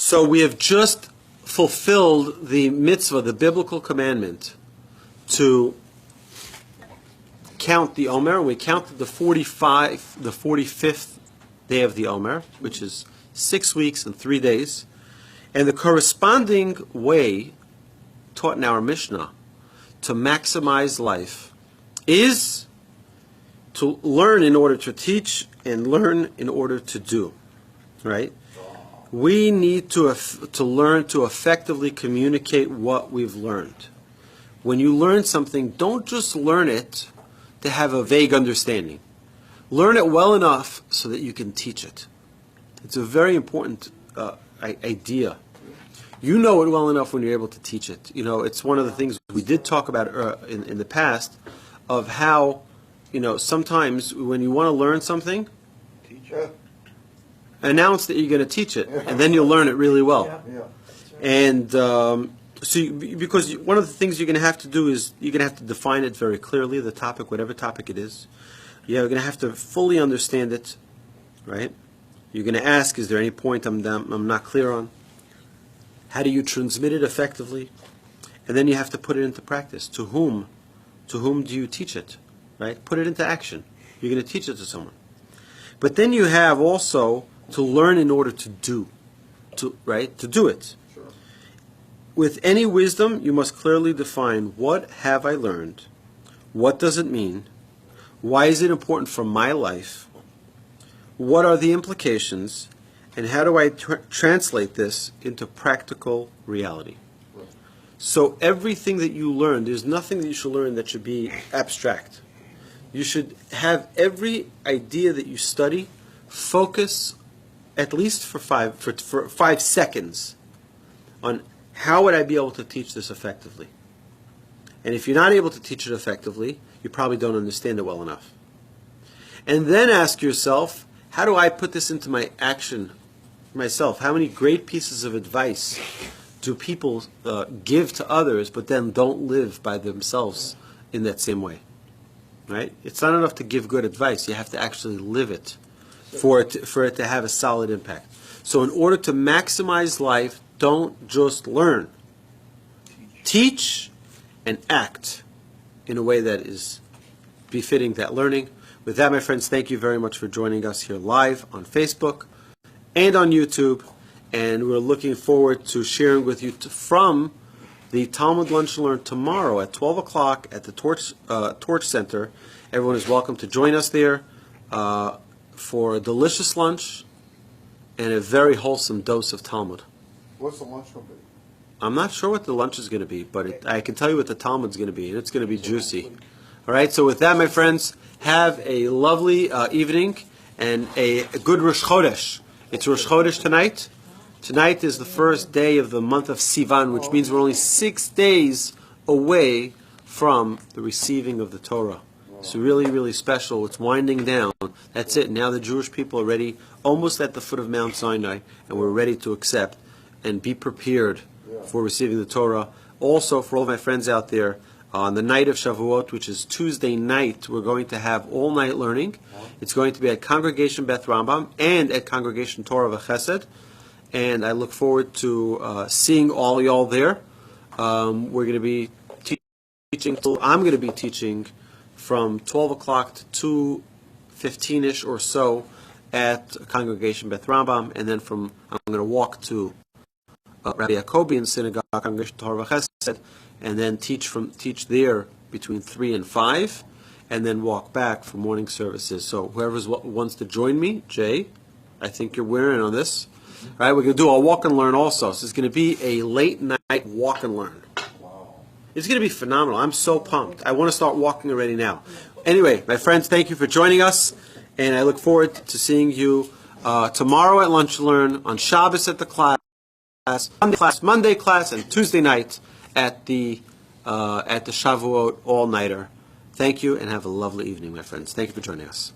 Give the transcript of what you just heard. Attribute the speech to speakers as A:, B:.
A: So we have just fulfilled the mitzvah, the biblical commandment, to count the Omer. We counted the 45th day of the Omer, which is 6 weeks and 3 days. And the corresponding way taught in our Mishnah to maximize life is to learn in order to teach and learn in order to do, right? We need to learn to effectively communicate what we've learned. When you learn something, don't just learn it to have a vague understanding. Learn it well enough so that you can teach it. It's a very important idea. You know it well enough when you're able to teach it. You know, it's one of the things we did talk about in the past of how, you know, sometimes when you want to learn something,
B: Teacher.
A: Announce that you're going to teach it, and then you'll learn it really well.
B: Yeah.
A: And because one of the things you're going to have to do is you're going to have to define it very clearly, the topic, whatever topic it is. You're going to have to fully understand it, right? You're going to ask, is there any point I'm not clear on? How do you transmit it effectively? And then you have to put it into practice. To whom do you teach it, right? Put it into action. You're going to teach it to someone. But then you have also to learn in order to do, to do it.
B: Sure.
A: With any wisdom, you must clearly define, what have I learned? What does it mean? Why is it important for my life? What are the implications? And how do I translate this into practical reality?
B: Right.
A: So everything that you learn, there's nothing that you should learn that should be abstract. You should have every idea that you study focus at least for 5 seconds on how would I be able to teach this effectively. And if you're not able to teach it effectively, you probably don't understand it well enough. And then ask yourself, how do I put this into my action myself? How many great pieces of advice do people give to others but then don't live by themselves in that same way? Right? It's not enough to give good advice. You have to actually live it for it to have a solid impact. So in order to maximize life, don't just learn. Teach and act in a way that is befitting that learning. With that, my friends, thank you very much for joining us here live on Facebook and on YouTube. And we're looking forward to sharing with you from the Talmud Lunch and Learn tomorrow at 12 o'clock at the Torch Center. Everyone is welcome to join us there for a delicious lunch and a very wholesome dose of Talmud.
B: What's the lunch going to be?
A: I'm not sure what the lunch is going to be, but I can tell you what the Talmud's going to be, and it's going to be juicy. All right, so with that, my friends, have a lovely evening and a good Rosh Chodesh. It's Rosh Chodesh tonight. Tonight is the first day of the month of Sivan, which means we're only 6 days away from the receiving of the Torah. So really, really special. It's winding down. That's it. Now the Jewish people are ready, almost at the foot of Mount Sinai, and we're ready to accept and be prepared for receiving the Torah. Also, for all my friends out there, on the night of Shavuot, which is Tuesday night, we're going to have all-night learning. It's going to be at Congregation Beth Rambam and at Congregation Torah V'Chesed. And I look forward to seeing all y'all there. We're going to be teaching. I'm going to be teaching from 12 o'clock to 2:15ish or so at Congregation Beth Rambam, and then I'm going to walk to Rabbi Yacobian Synagogue, Congregation Torah V'Chesed, and then teach there between 3 and 5, and then walk back for morning services. So whoever wants to join me, Jay, I think you're wearing on this. All right, we're going to do a walk and learn also. So it's going to be a late night walk and learn.
B: Wow.
A: It's going to be phenomenal. I'm so pumped. I want to start walking already now. Anyway, my friends, thank you for joining us, and I look forward to seeing you tomorrow at Lunch and Learn, on Shabbos at the class, Monday class, and Tuesday night at the Shavuot all-nighter. Thank you, and have a lovely evening, my friends. Thank you for joining us.